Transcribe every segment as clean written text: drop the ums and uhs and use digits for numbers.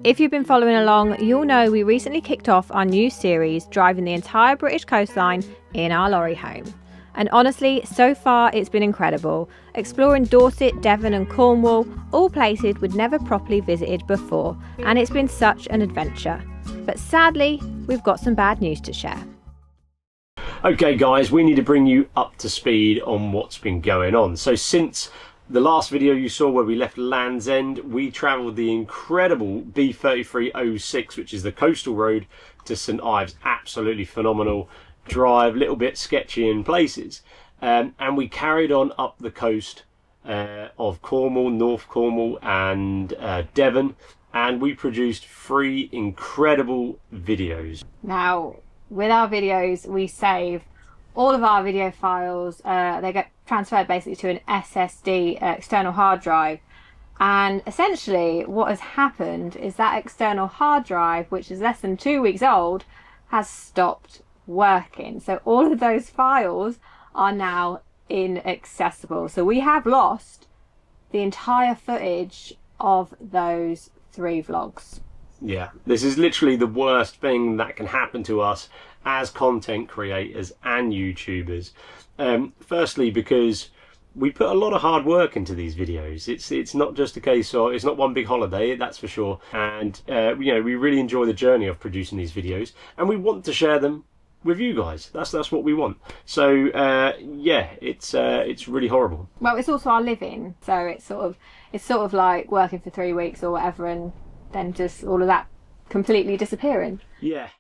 If you've been following along, you'll know we recently kicked off our new series, driving the entire British coastline in our lorry home. And honestly, so far it's been incredible, exploring Dorset, Devon and Cornwall, all places we'd never properly visited before, and it's been such an adventure. But sadly, we've got some bad news to share. Okay guys, we need to bring you up to speed on what's been going on. So since the last video you saw where we left Land's End, we travelled the incredible B3306, which is the coastal road to St Ives. Absolutely phenomenal drive, little bit sketchy in places. And we carried on up the coast of Cornwall, North Cornwall and Devon, and we produced 3 incredible videos. Now, with our videos, we save all of our video files. They get transferred basically to an SSD external hard drive, and essentially what has happened is that external hard drive, which is less than 2 weeks old, has stopped working. So all of those files are now inaccessible. So we have lost the entire footage of those 3 vlogs. Yeah, this is literally the worst thing that can happen to us as content creators and YouTubers. Firstly, because we put a lot of hard work into these videos. It's not just a case of, it's not one big holiday, that's for sure. And you know, we really enjoy the journey of producing these videos, and we want to share them with you guys. That's what we want. So yeah, it's really horrible. Well, it's also our living, so it's sort of like working for 3 weeks or whatever, and then just all of that completely disappearing. Yeah.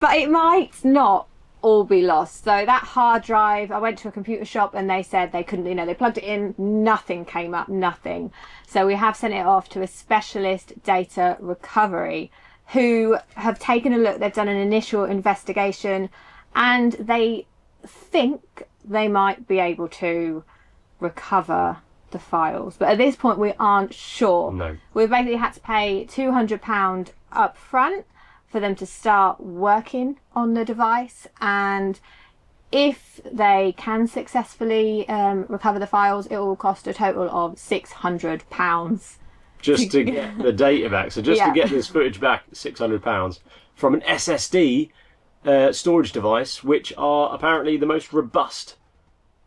But it might not all be lost. So that hard drive, I went to a computer shop and they said they couldn't, they plugged it in, nothing came up, nothing. So we have sent it off to a specialist data recovery who have taken a look. They've done an initial investigation and they think they might be able to recover the files, but at this point we aren't sure. No. We've basically had to pay £200 up front for them to start working on the device, and if they can successpoly recover the files, it will cost a total of £600 just to get the data back. So just to get this footage back, £600 from an SSD storage device, which are apparently the most robust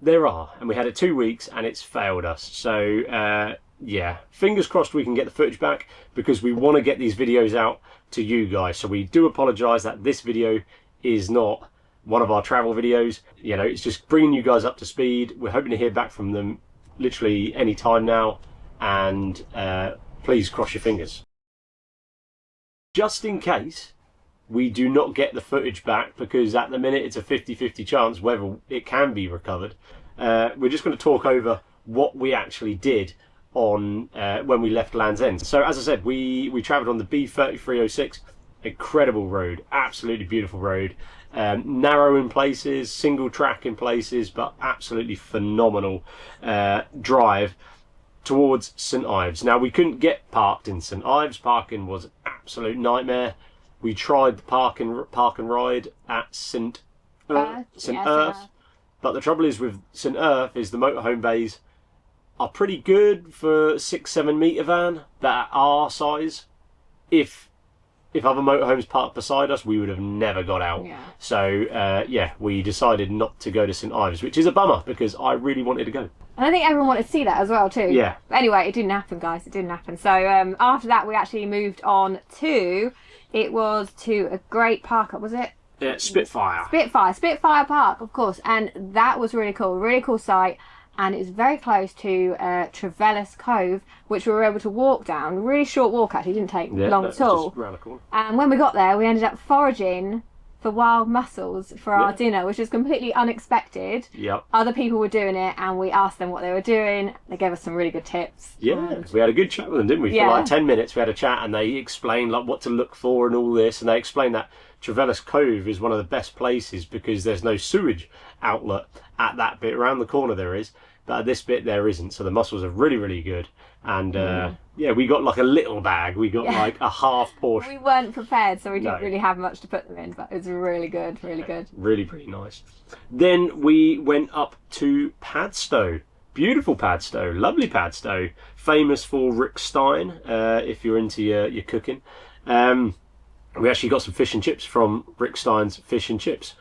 there are, and we had it 2 weeks and it's failed us. So yeah, fingers crossed we can get the footage back, because we want to get these videos out to you guys. So we do apologize that this video is not one of our travel videos. It's just bringing you guys up to speed. We're hoping to hear back from them literally any time now, and please cross your fingers. Just in case we do not get the footage back, because at the minute it's a 50-50 chance whether it can be recovered, we're just going to talk over what we actually did on when we left Land's End. So as I said, we travelled on the B3306, incredible road, absolutely beautiful road, narrow in places, single track in places, but absolutely phenomenal drive towards St Ives. Now, we couldn't get parked in St Ives. Parking was an absolute nightmare. We tried the park and ride at St Earth, but the trouble is with St Earth is the motorhome bays are pretty good for 6-7 metre van that are our size. If other motorhomes parked beside us, we would have never got out. Yeah. So yeah, we decided not to go to St Ives, which is a bummer because I really wanted to go. And I think everyone wanted to see that as well too. Yeah. But anyway, it didn't happen, guys. It didn't happen. So after that, we actually moved on to a great park. Was it? Yeah, Spitfire Park, of course. And that was really cool site. And it was very close to Trevellus Cove, which we were able to walk down. Really short walk, actually, didn't take long at all. Just around the corner. And when we got there, we ended up foraging for wild mussels for our dinner, which was completely unexpected. Yep. Other people were doing it, and we asked them what they were doing. They gave us some really good tips. Yeah, we had a good chat with them, didn't we? For like 10 minutes, we had a chat, and they explained like what to look for and all this, and they explained that Trevellus Cove is one of the best places because there's no sewage outlet at that bit. Around the corner there is, but at this bit there isn't. So the mussels are really, really good. And yeah, we got like a little bag. We got like a half portion. We weren't prepared, so we didn't really have much to put them in, but it was really good, really good. Really, really nice. Then we went up to Padstow, Beautiful Padstow, lovely Padstow, famous for Rick Stein, if you're into your cooking. We actually got some fish and chips from Rick Stein's Fish and Chips.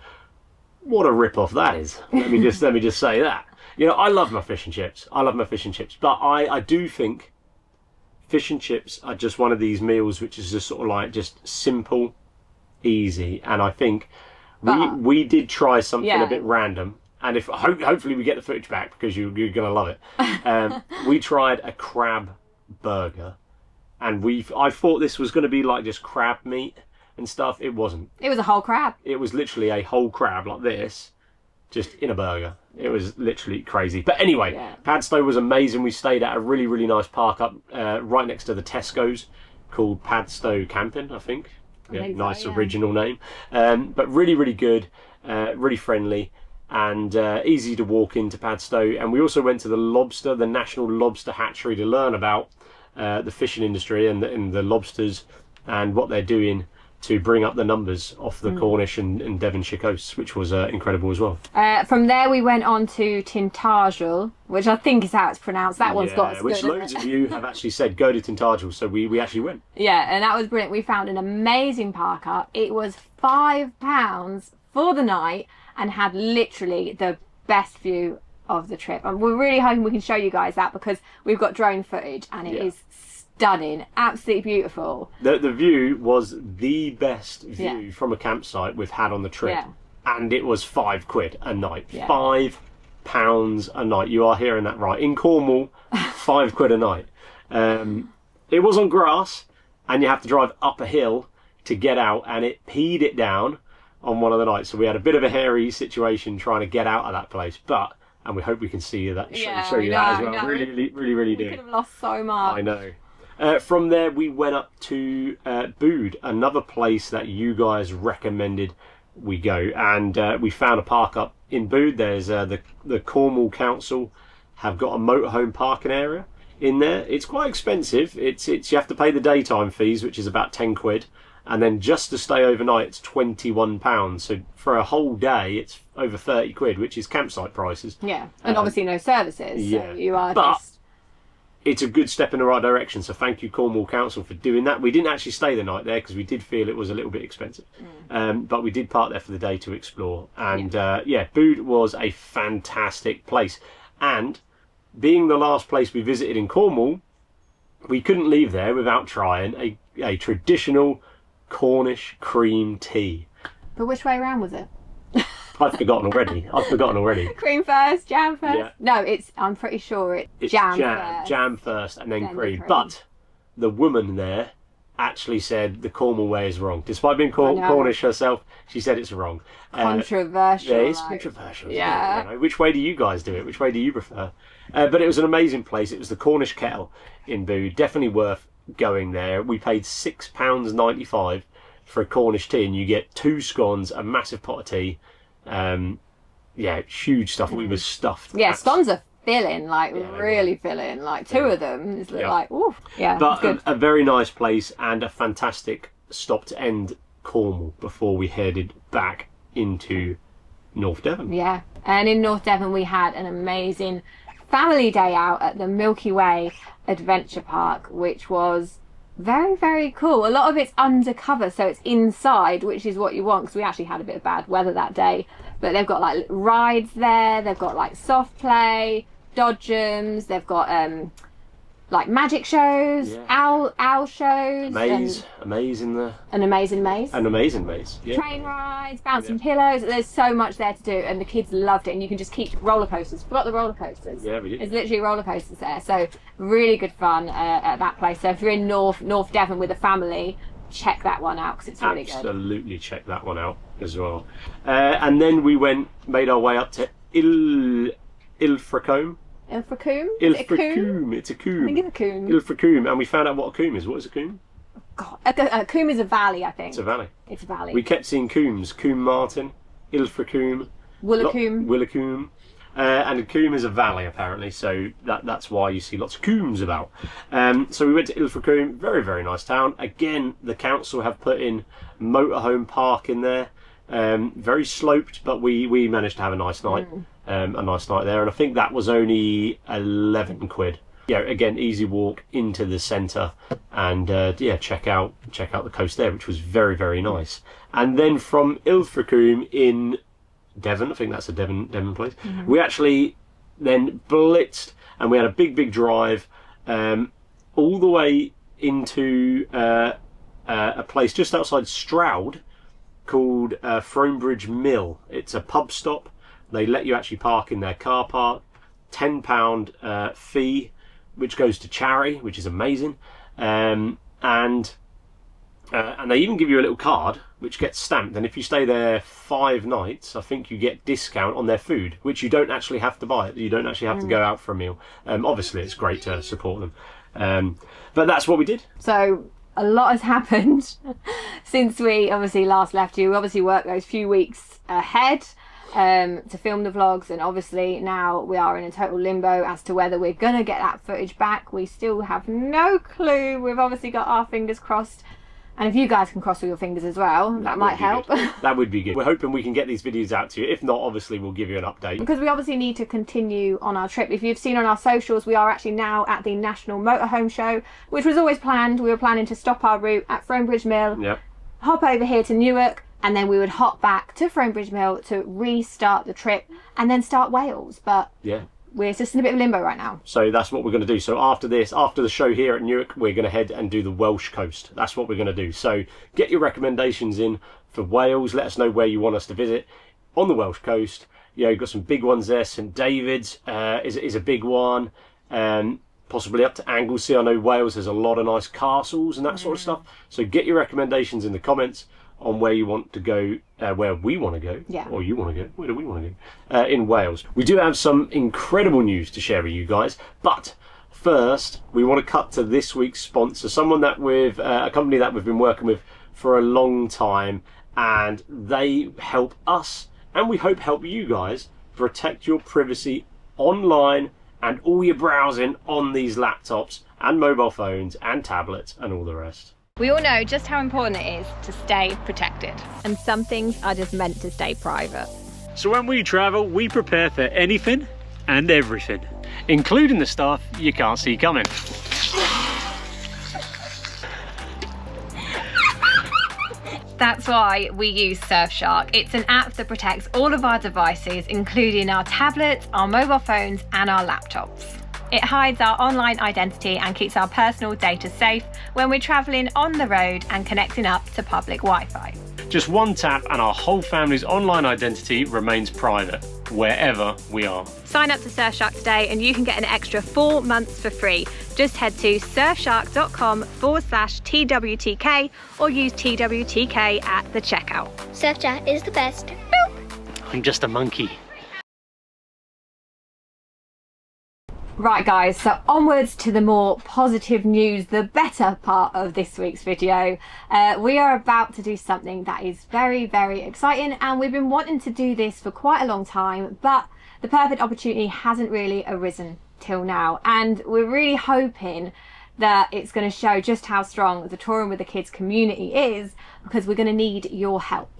What a rip-off that is. Let me just say that. You know, I love my fish and chips. But I do think fish and chips are just one of these meals which is just sort of like just simple, easy. And I think we did try something a bit random. And if hopefully we get the footage back because you're going to love it. We tried a crab burger, and I thought this was going to be like just crab meat and stuff. It wasn't. It was a whole crab. It was literally a whole crab like this, just in a burger. It was literally crazy. But anyway, Padstow was amazing. We stayed at a really, really nice park up right next to the Tesco's called Padstow Camping, I think. Nice original name. But really, really good, really friendly. And easy to walk into Padstow. And we also went to the National Lobster Hatchery to learn about the fishing industry and the lobsters and what they're doing to bring up the numbers off the Cornish and Devonshire coasts, which was incredible as well. From there we went on to Tintagel, which I think is how it's pronounced. That one's got which loads of you have actually said go to Tintagel, so we actually went. Yeah, and that was brilliant. We found an amazing park up. It was £5 for the night and had literally the best view of the trip. And we're really hoping we can show you guys that because we've got drone footage and it is stunning, absolutely beautiful. The view was the best view from a campsite we've had on the trip, and it was £5 a night. £5 a night. You are hearing that right. In Cornwall, £5 a night. It was on grass, and you have to drive up a hill to get out, and it peed it down on one of the nights. So we had a bit of a hairy situation trying to get out of that place, and we hope we can see that. Show you that as well. Really do. We could have lost so much. I know. From there, we went up to Bude, another place that you guys recommended we go, and we found a park up in Bude. There's the Cornwall Council have got a motorhome parking area in there. It's quite expensive. It's you have to pay the daytime fees, which is about £10, and then just to stay overnight, it's £21. So for a whole day, it's over £30, which is campsite prices. Yeah, and obviously no services. So you are just. It's a good step in the right direction, so thank you Cornwall Council for doing that. We didn't actually stay the night there because we did feel it was a little bit expensive, but we did park there for the day to explore. And Bude was a fantastic place, and being the last place we visited in Cornwall, we couldn't leave there without trying a traditional Cornish cream tea. But which way around was it? I've forgotten already. Cream first, jam first? Yeah. No, I'm pretty sure it's jam first. Jam first and then cream. But the woman there actually said the Cornwall way is wrong. Despite being Cornish herself, she said it's wrong. Controversial. Yeah, it's controversial. Yeah. You know, which way do you guys do it? Which way do you prefer? But it was an amazing place. It was the Cornish Kettle in Bude. Definitely worth going there. We paid £6.95 for a Cornish tea, and you get 2 scones, a massive pot of tea. Huge stuff. We were stuffed. Yeah, scones are filling, really filling. Like 2 of them is like, ooh, yeah. But good. A very nice place and a fantastic stop to end Cornwall before we headed back into North Devon. Yeah, and in North Devon we had an amazing family day out at the Milky Way Adventure Park, which was very, very cool. A lot of it's undercover, so it's inside, which is what you want, because we actually had a bit of bad weather that day. But they've got like rides there, they've got like soft play, dodgems, they've got like magic shows, owl shows, amazing there. An amazing maze. Yeah. Train rides, bouncing pillows. There's so much there to do, and the kids loved it. And you can just keep roller coasters. Forgot the roller coasters. Yeah, we did. There's literally roller coasters there, so really good fun at that place. So if you're in North Devon with a family, check that one out because it's really good. Absolutely check that one out as well. And then we made our way up to Ilfracombe. Ilfracombe? Ilfracombe. It's a coombe. I think it's a coombe. Ilfracombe, and we found out what a coombe is. What is a coombe? God, a coombe is a valley, I think. It's a valley. It's a valley. We kept seeing coombes. Coombe Martin, Ilfracombe, Willacombe. And a coombe is a valley apparently, so that's why you see lots of coombes about. So we went to Ilfracombe, very, very nice town. Again, the council have put in motorhome park in there. Very sloped, but we managed to have a nice night. a nice night there, and I think that was only 11 quid. Yeah, again, easy walk into the centre, and yeah, check out the coast there, which was very, very nice. And then from Ilfracombe in Devon, I think that's a Devon place, we actually then blitzed, and we had a big drive all the way into a place just outside Stroud called Fronebridge Mill. It's a pub stop. They let you actually park in their car park. £10 fee, which goes to charity, which is amazing. And they even give you a little card which gets stamped, and if you stay there 5 nights, I think you get discount on their food, which you don't actually have to buy. You don't actually have to go out for a meal. Obviously, it's great to support them. But that's what we did. So a lot has happened since we obviously last left you. We obviously worked those few weeks ahead to film the vlogs, and obviously now we are in a total limbo as to whether we're gonna get that footage back. We still have no clue. We've obviously got our fingers crossed, and if you guys can cross all your fingers as well, that might help. That would be good. We're hoping we can get these videos out to you. If not, obviously we'll give you an update, because we obviously need to continue on our trip. If you've seen on our socials, we are actually now at the National Motorhome Show, which was always planned. We were planning to stop our route at Fronebridge Mill, hop over here to Newark, and then we would hop back to Fronebridge Mill to restart the trip and then start Wales. But yeah, we're just in a bit of limbo right now. So that's what we're going to do. So after this, after the show here at Newark, we're going to head and do the Welsh coast. That's what we're going to do. So get your recommendations in for Wales. Let us know where you want us to visit on the Welsh coast. You know, you've got some big ones there. St David's is a big one. Possibly up to Anglesey. I know Wales has a lot of nice castles and that sort of stuff. So get your recommendations in the comments on where you want to go, where we want to go, or you want to go, where do we want to go, in Wales. We do have some incredible news to share with you guys, but first we want to cut to this week's sponsor, someone that a company that we've been working with for a long time, and they help us, and we hope help you guys, protect your privacy online and all your browsing on these laptops and mobile phones and tablets and all the rest. We all know just how important it is to stay protected, and some things are just meant to stay private. So when we travel, we prepare for anything and everything, including the stuff you can't see coming. That's why we use Surfshark. It's an app that protects all of our devices, including our tablets, our mobile phones, and our laptops. It hides our online identity and keeps our personal data safe when we're travelling on the road and connecting up to public Wi-Fi. Just one tap and our whole family's online identity remains private, wherever we are. Sign up to Surfshark today and you can get an extra 4 months for free. Just head to surfshark.com/TWTK or use TWTK at the checkout. Surfshark is the best. Boop. I'm just a monkey. Right guys, so onwards to the more positive news, the better part of this week's video. We are about to do something that is very, very exciting, and we've been wanting to do this for quite a long time, but the perfect opportunity hasn't really arisen till now, and we're really hoping that it's going to show just how strong the Touring with the Kids community is, because we're going to need your help.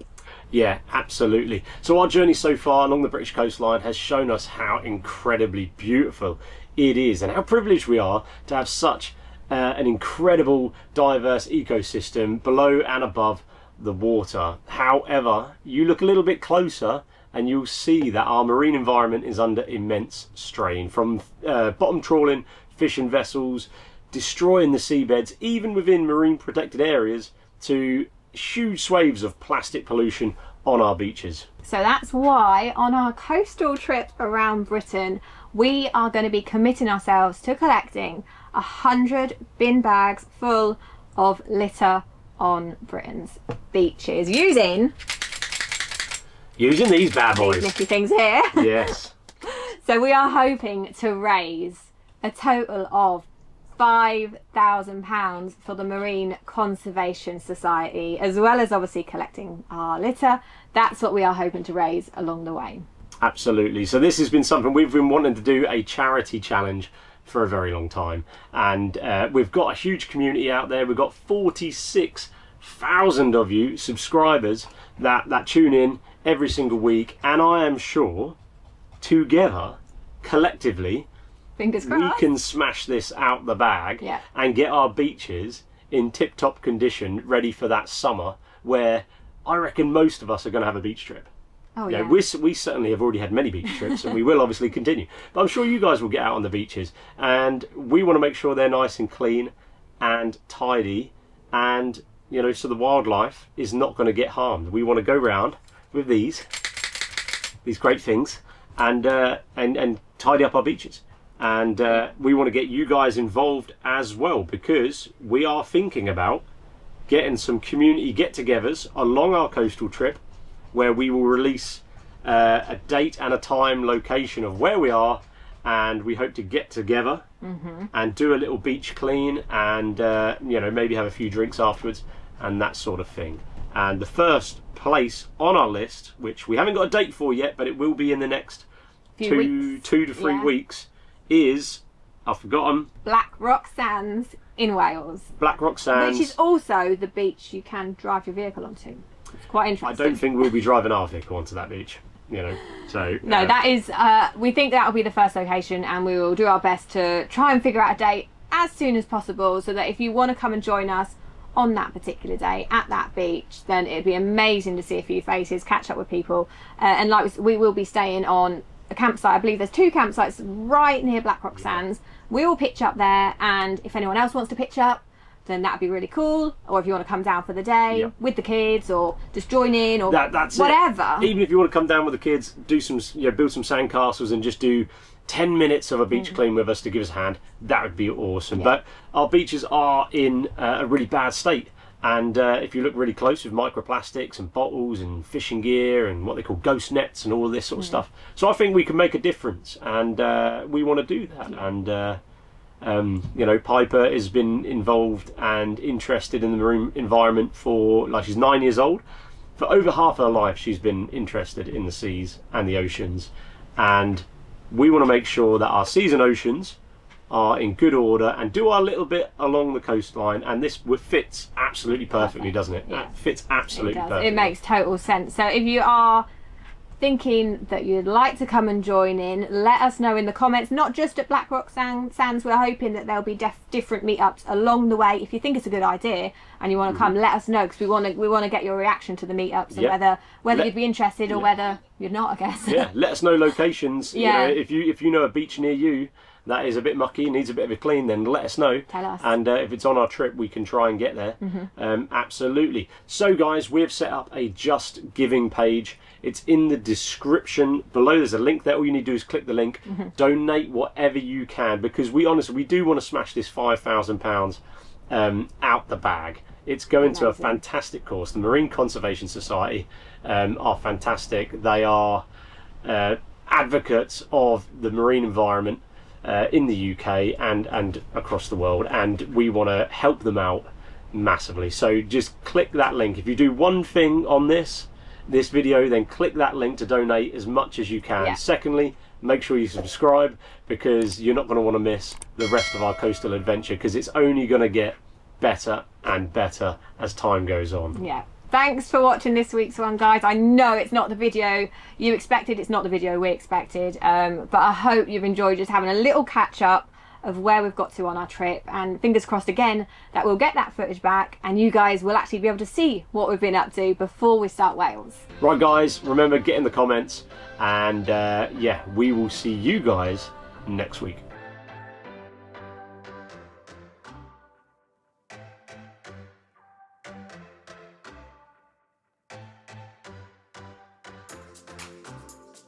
Yeah, absolutely. So our journey so far along the British coastline has shown us how incredibly beautiful it is, and how privileged we are to have such an incredible diverse ecosystem below and above the water. However, you look a little bit closer and you'll see that our marine environment is under immense strain, from bottom trawling fishing vessels destroying the seabeds even within marine protected areas, to huge swathes of plastic pollution on our beaches. So that's why on our coastal trip around Britain, we are going to be committing ourselves to collecting 100 bin bags full of litter on Britain's beaches using these bad boys. These nifty things here. Yes. So we are hoping to raise a total of £5,000 for the Marine Conservation Society, as well as obviously collecting our litter. That's what we are hoping to raise along the way. Absolutely. So this has been something we've been wanting to do, a charity challenge, for a very long time, and we've got a huge community out there. We've got 46,000 of you subscribers that tune in every single week, and I am sure together, collectively, Fingers we crossed. can smash this out the bag and get our beaches in tip-top condition, ready for that summer, where I reckon most of us are going to have a beach trip. Oh, You know, yeah. we certainly have already had many beach trips, and we will obviously continue. But I'm sure you guys will get out on the beaches, and we want to make sure they're nice and clean and tidy, and you know, so the wildlife is not going to get harmed. We want to go round with these great things and tidy up our beaches. And we want to get you guys involved as well, because we are thinking about getting some community get-togethers along our coastal trip, where we will release a date and a time, location of where we are, and we hope to get together and do a little beach clean, and you know, maybe have a few drinks afterwards and that sort of thing. And the first place on our list, which we haven't got a date for yet, but it will be in the next two to 3 weeks, is, I've forgotten, Black Rock Sands in Wales. Black Rock Sands. Which is also the beach you can drive your vehicle onto. It's quite interesting. I don't think we'll be driving our vehicle onto that beach, you know, so... No, that is, we think that will be the first location, and we will do our best to try and figure out a date as soon as possible, so that if you want to come and join us on that particular day at that beach, then it'd be amazing to see a few faces, catch up with people, and like we will be staying on a campsite. I believe there's 2 campsites right near Black Rock Sands. We will pitch up there, and if anyone else wants to pitch up, then that'd be really cool. Or if you want to come down for the day with the kids, or just join in, or that's whatever. It. Even if you want to come down with the kids, do some, you know, build some sandcastles and just do 10 minutes of a beach clean with us to give us a hand, that would be awesome. But our beaches are in a really bad state, and if you look really close, with microplastics and bottles and fishing gear and what they call ghost nets and all of this sort of stuff. So I think we can make a difference, and we want to do that. And you know, Piper has been involved and interested in the marine environment for, like, she's 9 years old. For over half her life she's been interested in the seas and the oceans, and we want to make sure that our seas and oceans are in good order and do our little bit along the coastline, and this fits absolutely perfectly, doesn't it? Yeah. It fits absolutely perfectly. It makes total sense. So if you are thinking that you'd like to come and join in, let us know in the comments. Not just at Black Rock Sands, we're hoping that there'll be different meetups along the way. If you think it's a good idea and you want to come, let us know, because we want to get your reaction to the meetups, and whether you'd be interested or whether you're not, I guess. Yeah, let us know locations. Yeah. You know, if you know a beach near you that is a bit mucky, needs a bit of a clean, then let us know. Tell us. And if it's on our trip, we can try and get there. Absolutely. So guys, we've set up a Just Giving page. It's in the description below. There's a link there. All you need to do is click the link. Donate whatever you can, because we do want to smash this £5,000 out the bag. It's going to a fantastic cause. The Marine Conservation Society are fantastic. They are advocates of the marine environment in the UK and across the world, and we want to help them out massively. So just click that link. If you do one thing on this video, then click that link to donate as much as you can. Secondly, make sure you subscribe, because you're not going to want to miss the rest of our coastal adventure, because it's only going to get better and better as time goes on. Yeah. Thanks for watching this week's one, guys. I know it's not the video you expected, it's not the video we expected, but I hope you've enjoyed just having a little catch up of where we've got to on our trip, and fingers crossed again that we'll get that footage back and you guys will actually be able to see what we've been up to before we start Wales. Right guys, remember, get in the comments, and yeah, we will see you guys next week.